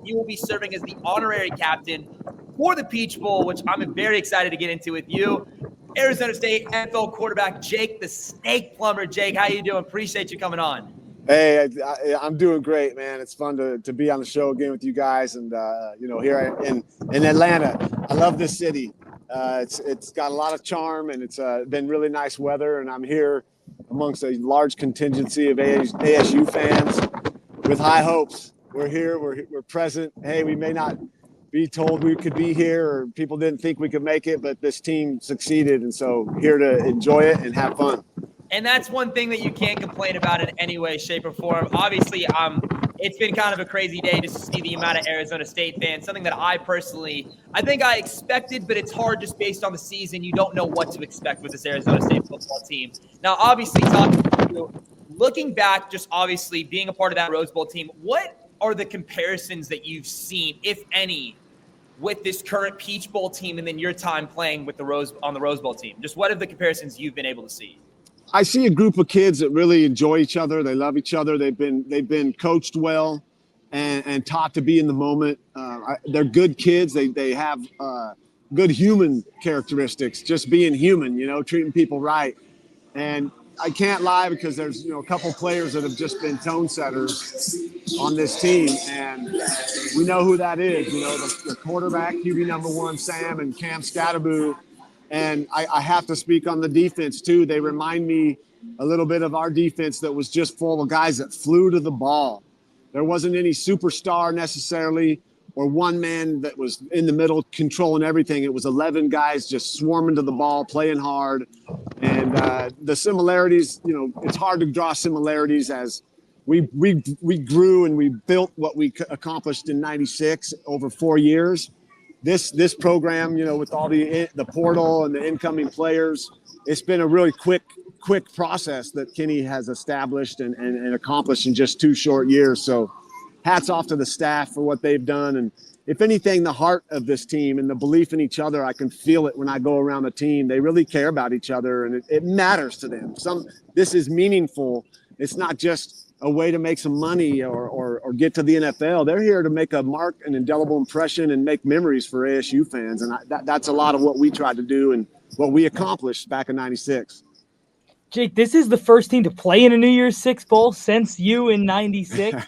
you will be serving as the honorary captain for the Peach Bowl, which I'm very excited to get into with you. Arizona State NFL quarterback Jake the Snake Plummer. Jake, how you doing? Appreciate you coming on. Hey, I'm doing great, man. It's fun to be on the show again with you guys, and here in Atlanta. I love this city. It's got a lot of charm, and it's been really nice weather. And I'm here amongst a large contingency of ASU fans with high hopes. We're here. We're present. Hey, we may not be told we could be here, or people didn't think we could make it, but this team succeeded, and so here to enjoy it and have fun. And that's one thing that you can't complain about in any way, shape, or form. Obviously, it's been kind of a crazy day just to see the amount of Arizona State fans, something that I think I expected, but it's hard just based on the season. You don't know what to expect with this Arizona State football team. Now, obviously, looking back, just obviously being a part of that Rose Bowl team, what are the comparisons that you've seen, if any, with this current Peach Bowl team and then your time playing with the Rose Bowl team? Just what are the comparisons you've been able to see? I see a group of kids that really enjoy each other. They love each other. They've been coached well and taught to be in the moment. They're good kids. They have good human characteristics, just being human, treating people right. And I can't lie, because there's a couple players that have just been tone setters on this team, and we know who that is. The quarterback, QB number 1, Sam, and Cam Scatterboo. And I have to speak on the defense, too. They remind me a little bit of our defense that was just full of guys that flew to the ball. There wasn't any superstar necessarily, or one man that was in the middle controlling everything. It was 11 guys just swarming to the ball, playing hard. And the similarities, it's hard to draw similarities as we grew and we built what we accomplished in '96 over 4 years. This program, with all the portal and the incoming players, it's been a really quick process that Kenny has established and accomplished in just 2 short years. So hats off to the staff for what they've done. And if anything, the heart of this team and the belief in each other, I can feel it when I go around the team. They really care about each other, and it matters to them. This is meaningful. It's not just a way to make some money or get to the NFL. They're here to make a mark, an indelible impression, and make memories for ASU fans. And that's a lot of what we tried to do and what we accomplished back in '96. Jake, this is the first team to play in a New Year's Six Bowl since you in '96.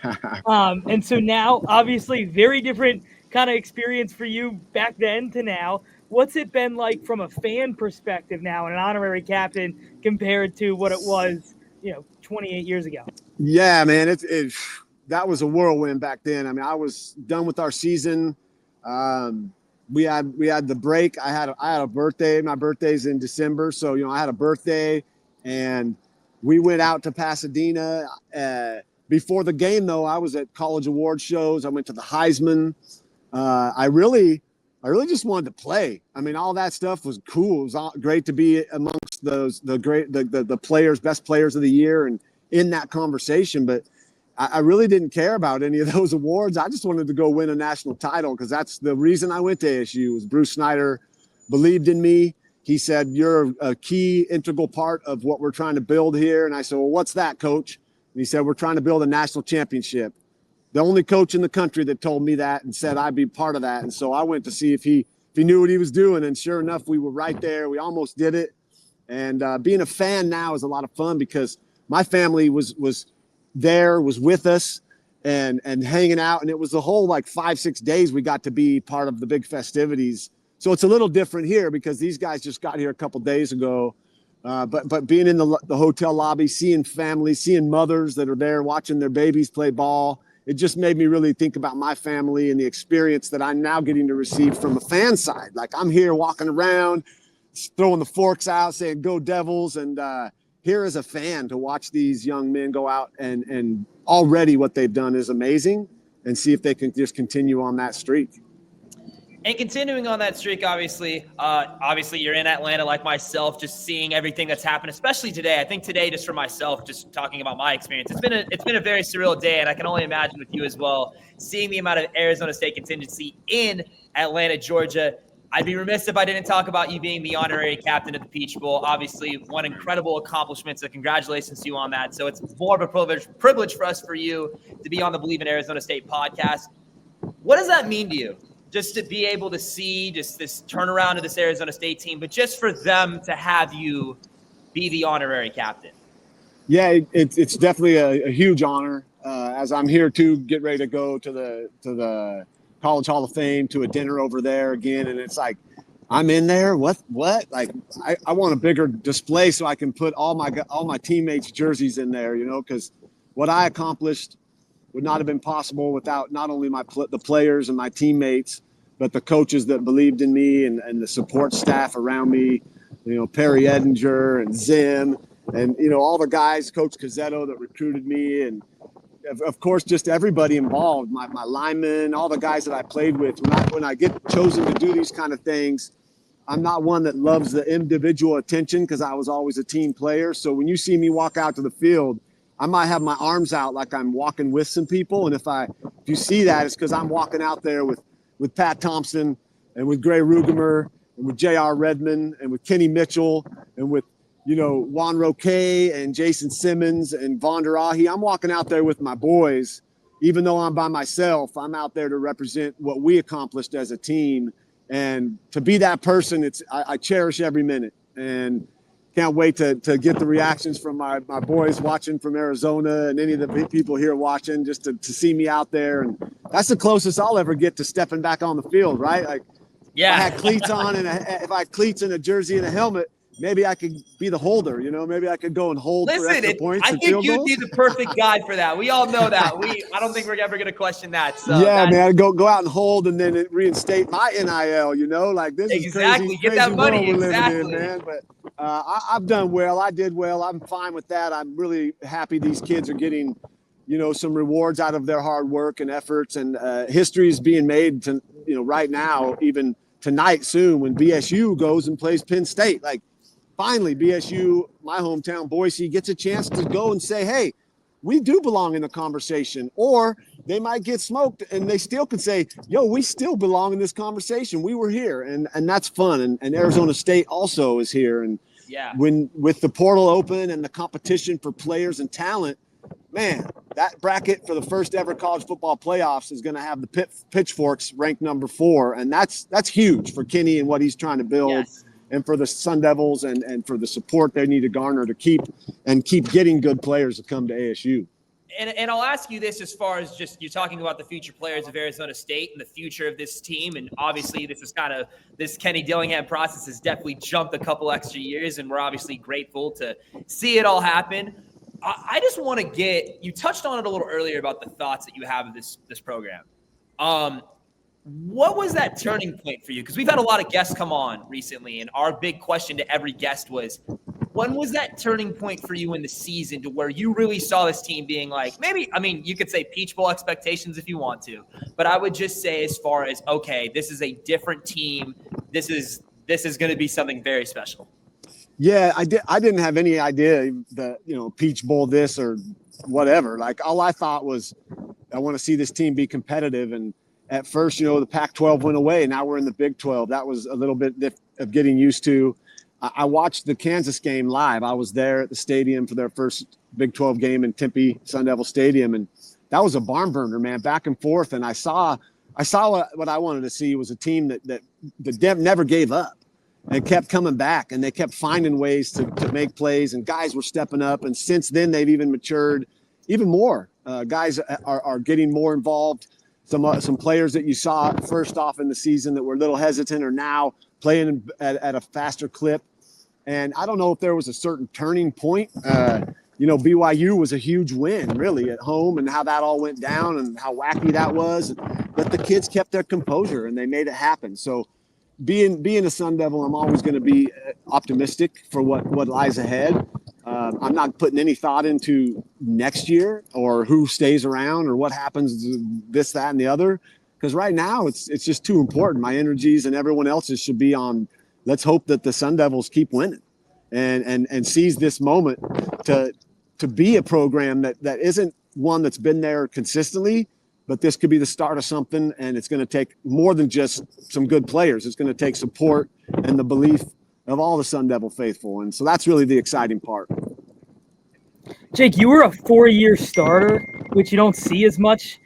And so now, obviously, very different kind of experience for you back then to now. What's it been like from a fan perspective now and an honorary captain compared to what it was, 28 years ago? Yeah, man, that was a whirlwind back then. I mean, I was done with our season. We had the break. I had a birthday. My birthday's in December, so I had a birthday, and we went out to Pasadena. Before the game, though, I was at college award shows. I went to the Heisman. I really just wanted to play. I mean, all that stuff was cool. It was great to be amongst the players, best players of the year, and in that conversation. But I really didn't care about any of those awards. I just wanted to go win a national title, because that's the reason I went to ASU. Was Bruce Snyder believed in me. He said, "You're a key, integral part of what we're trying to build here." And I said, "Well, what's that, coach?" And he said, "We're trying to build a national championship." The only coach in the country that told me that and said I'd be part of that. And so I went to see if he knew what he was doing. And sure enough, we were right there. We almost did it. And being a fan now is a lot of fun, because my family was there, was with us and hanging out. And it was the whole 5-6 days we got to be part of the big festivities. So it's a little different here, because these guys just got here a couple days ago. But being in the hotel lobby, seeing families, seeing mothers that are there watching their babies play ball, it just made me really think about my family and the experience that I'm now getting to receive from a fan side. I'm here walking around, throwing the forks out, saying, "Go Devils." And here as a fan to watch these young men go out and already what they've done is amazing, and see if they can just continue on that streak. And continuing on that streak, obviously you're in Atlanta like myself, just seeing everything that's happened, especially today. I think today, just for myself, just talking about my experience, it's been a very surreal day, and I can only imagine with you as well, seeing the amount of Arizona State contingency in Atlanta, Georgia. I'd be remiss if I didn't talk about you being the honorary captain of the Peach Bowl. Obviously, one incredible accomplishment, so congratulations to you on that. So it's more of a privilege for us, for you, to be on the Believe in Arizona State podcast. What does that mean to you? Just to be able to see just this turnaround of this Arizona State team, but just for them to have you be the honorary captain. Yeah, it's definitely a huge honor. As I'm here to get ready to go to the College Hall of Fame, to a dinner over there again, and it's like I'm in there. What? Like I want a bigger display so I can put all my teammates' jerseys in there. Because what I accomplished would not have been possible without not only the players and my teammates, but the coaches that believed in me and the support staff around me. Perry Edinger and Zim, and all the guys, Coach Cazzetto that recruited me, and of course just everybody involved, my linemen, all the guys that I played with. When I get chosen to do these kind of things, I'm not one that loves the individual attention because I was always a team player. So when you see me walk out to the field, I might have my arms out like I'm walking with some people, and if you see that, it's because I'm walking out there with Pat Thompson and with Gray Rugemer and with J.R. Redmond and with Kenny Mitchell and with Juan Roque and Jason Simmons and Von der Ahe. I'm walking out there with my boys. Even though I'm by myself, I'm out there to represent what we accomplished as a team. And to be that person, I cherish every minute. And can't wait to get the reactions from my boys watching from Arizona and any of the people here watching, just to see me out there. And that's the closest I'll ever get to stepping back on the field, right? Like, yeah. If I had cleats on and if I had cleats and a jersey and a helmet, maybe I could be the holder. Maybe I could go and hold for extra points. I think you'd be the perfect guy for that. We all know that. I don't think we're ever going to question that. So yeah, man, go out and hold and then reinstate my NIL. Like this is crazy. Get that money. Exactly. Living in, man. But I've done well. I did well. I'm fine with that. I'm really happy these kids are getting, some rewards out of their hard work and efforts, and history is being made to, right now, even tonight soon when BSU goes and plays Penn State. Like, finally, BSU, my hometown, Boise, gets a chance to go and say, hey, we do belong in the conversation. Or they might get smoked and they still could say, yo, we still belong in this conversation. We were here. And that's fun. And Arizona State also is here. And with the portal open and the competition for players and talent, man, that bracket for the first ever college football playoffs is going to have the Pitchforks ranked number 4. And that's huge for Kenny and what he's trying to build. Yes. And for the Sun Devils and for the support they need to garner to keep getting good players to come to ASU. And I'll ask you this, as far as just you're talking about the future players of Arizona State and the future of this team. And obviously this Kenny Dillingham process has definitely jumped a couple extra years, and we're obviously grateful to see it all happen. I just want to you touched on it a little earlier about the thoughts that you have of this program. What was that turning point for you? Because we've had a lot of guests come on recently, and our big question to every guest was, when was that turning point for you in the season to where you really saw this team being like, you could say Peach Bowl expectations if you want to, but I would just say as far as, okay, this is a different team. This is going to be something very special. Yeah, I didn't have any idea that, Peach Bowl this or whatever. Like, all I thought was, I want to see this team be competitive. And at first, the Pac-12 went away. Now we're in the Big 12. That was a little bit of getting used to. I watched the Kansas game live. I was there at the stadium for their first Big 12 game in Tempe Sun Devil Stadium. And that was a barn burner, man, back and forth. And I saw what I wanted to see was a team that never gave up and kept coming back. And they kept finding ways to make plays. And guys were stepping up. And since then, they've even matured even more. Guys are getting more involved. Some players that you saw first off in the season that were a little hesitant are now playing at a faster clip. And I don't know if there was a certain turning point. BYU was a huge win, really, at home, and how that all went down and how wacky that was. But the kids kept their composure and they made it happen. So being a Sun Devil, I'm always going to be optimistic for what lies ahead. I'm not putting any thought into next year or who stays around or what happens to this, that, and the other. Because right now it's just too important. My energies and everyone else's should be on, let's hope that the Sun Devils keep winning and seize this moment to be a program that isn't one that's been there consistently, but this could be the start of something. And it's going to take more than just some good players. It's going to take support and the belief of all the Sun Devil faithful. And so that's really the exciting part. Jake, you were a 4-year starter, which you don't see as much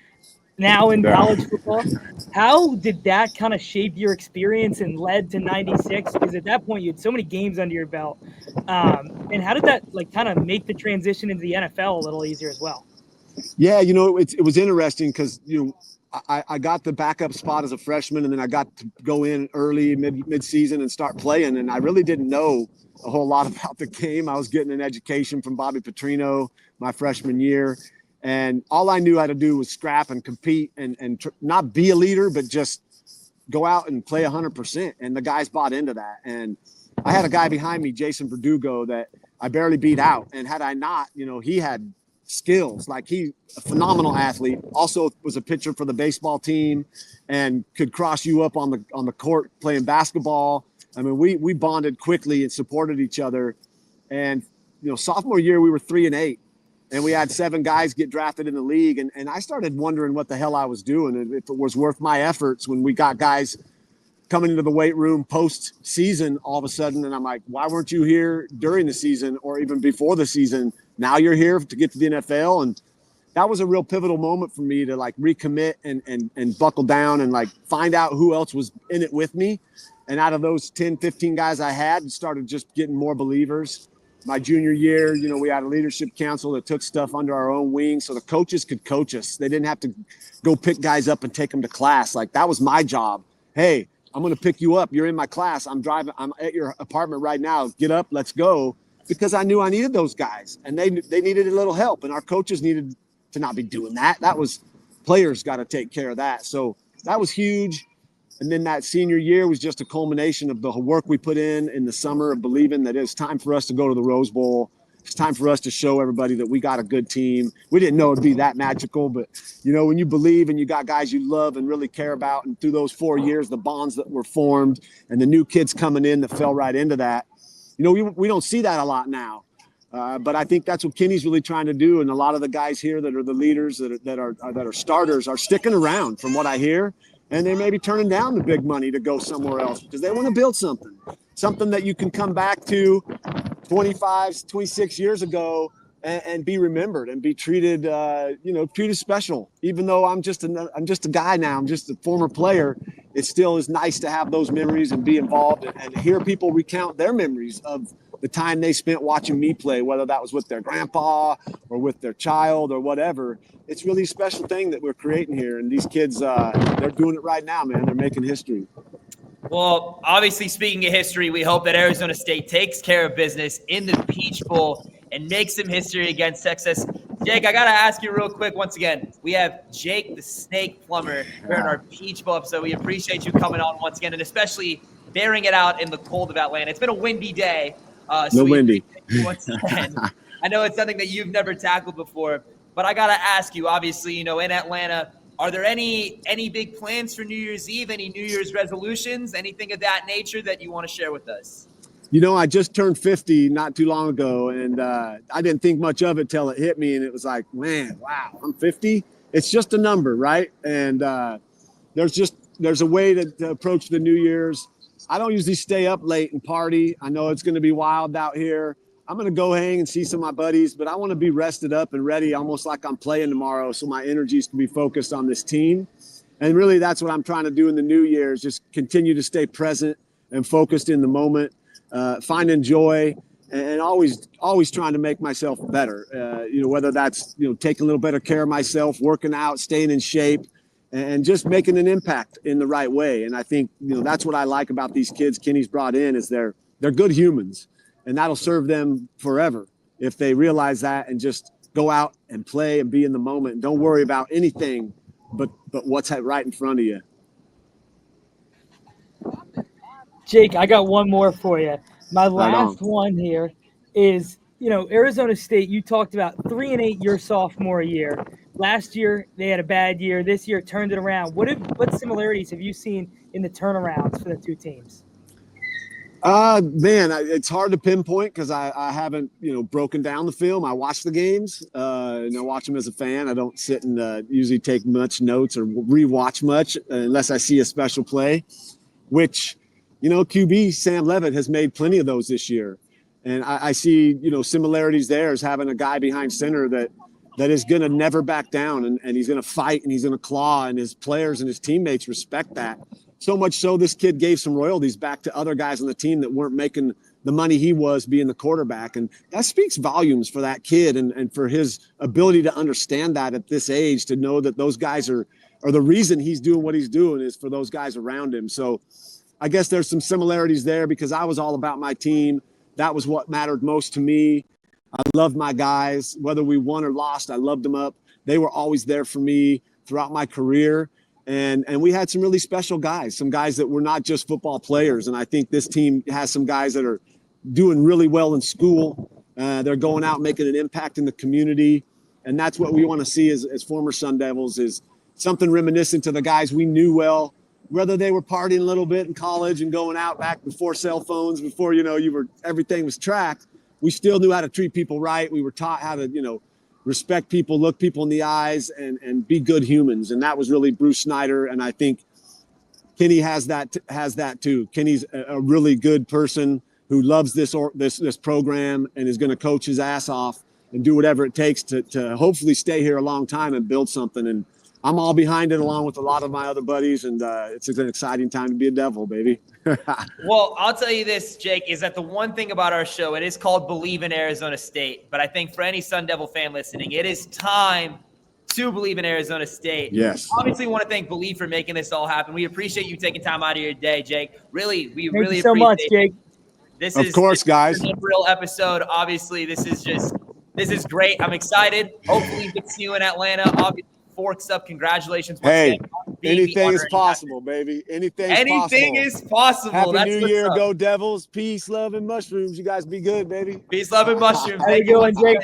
now in college football. How did that kind of shape your experience and led to 96? Because at that point, you had so many games under your belt. And how did that like kind of make the transition into the NFL a little easier as well? Yeah, it was interesting because I got the backup spot as a freshman, and then I got to go in early mid season and start playing, and I really didn't know a whole lot about the game. I was getting an education from Bobby Petrino my freshman year, and all I knew how to do was scrap and compete and not be a leader, but just go out and play 100%. And the guys bought into that. And I had a guy behind me, Jason Verdugo, that I barely beat out. And had I not, he had skills. Like he, a phenomenal athlete, also was a pitcher for the baseball team and could cross you up on the court playing basketball. I mean, we bonded quickly and supported each other. And, sophomore year, we were 3-8. And we had 7 guys get drafted in the league. And I started wondering what the hell I was doing and if it was worth my efforts when we got guys coming into the weight room post-season all of a sudden. And I'm like, why weren't you here during the season or even before the season? Now you're here to get to the NFL. And that was a real pivotal moment for me to like recommit and buckle down and like find out who else was in it with me. And out of those 10, 15 guys I had, started just getting more believers. My junior year, we had a leadership council that took stuff under our own wing so the coaches could coach us. They didn't have to go pick guys up and take them to class. Like that was my job. Hey, I'm going to pick you up. You're in my class. I'm at your apartment right now. Get up, let's go. Because I knew I needed those guys and they needed a little help. And our coaches needed to not be doing that. That was players got to take care of that. So that was huge. And then that senior year was just a culmination of the work we put in the summer of believing that it's time for us to go to the Rose Bowl. It's time for us to show everybody that we got a good team. We didn't know it'd be that magical, but when you believe and you got guys you love and really care about, and through those 4 years, the bonds that were formed and the new kids coming in that fell right into that, we don't see that a lot now. But I think that's what Kenny's really trying to do. And a lot of the guys here that are the leaders that are starters are sticking around from what I hear. And they may be turning down the big money to go somewhere else because they want to build something that you can come back to 25, 26 years ago and be remembered and be treated, treated special. Even though I'm just a guy now, I'm just a former player. It still is nice to have those memories and be involved and hear people recount their memories of the time they spent watching me play, whether that was with their grandpa or with their child or whatever. It's really a special thing that we're creating here. And these kids, they're doing it right now, man. They're making history. Well, obviously, speaking of history, we hope that Arizona State takes care of business in the Peach Bowl and makes some history against Texas. Jake, I got to ask you real quick once again. We have Jake the Snake Plummer here in our Peach Bowl episode. We appreciate you coming on once again and especially bearing it out in the cold of Atlanta. It's been a windy day. No windy. Once again, I know it's something that you've never tackled before, but I got to ask you, obviously, in Atlanta, are there any big plans for New Year's Eve, any New Year's resolutions, anything of that nature that you want to share with us? I just turned 50 not too long ago, and I didn't think much of it till it hit me, and it was like, man, wow, I'm 50? It's just a number, right? And there's a way to approach the New Year's. I don't usually stay up late and party. I know it's going to be wild out here. I'm going to go hang and see some of my buddies, but I want to be rested up and ready, almost like I'm playing tomorrow, so my energies can be focused on this team. And really, that's what I'm trying to do in the new year is just continue to stay present and focused in the moment, finding joy, and always trying to make myself better. Whether that's taking a little better care of myself, working out, staying in shape, and just making an impact in the right way. And I think that's what I like about these kids Kenny's brought in is they're good humans. And that'll serve them forever if they realize that and just go out and play and be in the moment. And don't worry about anything but what's right in front of you. Jake, I got one more for you. My last one here is, Arizona State, you talked about 3-8 your sophomore year. Last year, they had a bad year. This year, turned it around. What similarities have you seen in the turnarounds for the two teams? Man, it's hard to pinpoint because I haven't, broken down the film. I watch the games, and I watch them as a fan. I don't sit and usually take much notes or rewatch much unless I see a special play, which, QB Sam Levitt has made plenty of those this year. And I see, similarities there as having a guy behind center that that is going to never back down, and he's going to fight, and he's going to claw, and his players and his teammates respect that. So much so this kid gave some royalties back to other guys on the team that weren't making the money he was being the quarterback. And that speaks volumes for that kid and for his ability to understand that at this age, to know that those guys are the reason he's doing what he's doing is for those guys around him. So I guess there's some similarities there because I was all about my team. That was what mattered most to me. I loved my guys, whether we won or lost, I loved them up. They were always there for me throughout my career. And we had some really special guys, some guys that were not just football players. And I think this team has some guys that are doing really well in school. They're going out making an impact in the community. And that's what we want to see as former Sun Devils, is something reminiscent to the guys we knew well, whether they were partying a little bit in college and going out back before cell phones, before, everything was tracked. We still knew how to treat people right. We were taught how to, respect people, look people in the eyes, and be good humans. And that was really Bruce Snyder. And I think Kenny has that too. Kenny's a really good person who loves this program and is going to coach his ass off and do whatever it takes to hopefully stay here a long time and build something. And I'm all behind it along with a lot of my other buddies. And it's an exciting time to be a Devil, baby. Well, I'll tell you this, Jake, is that the one thing about our show, it is called Believe in Arizona State. But I think for any Sun Devil fan listening, it is time to believe in Arizona State. Yes. Obviously, we want to thank Believe for making this all happen. We appreciate you taking time out of your day, Jake. Really, we Thank really you so appreciate much, Jake. This of course, guys. A real episode. Obviously, this is great. I'm excited. Hopefully, we can see you in Atlanta. Obviously, Forks up. Congratulations. Hey, anything is possible, baby. Anything is possible. Happy That's New Year. Go Devils. Peace, love, and mushrooms. You guys be good, baby. Peace, love, and mushrooms. How you doing, Jake?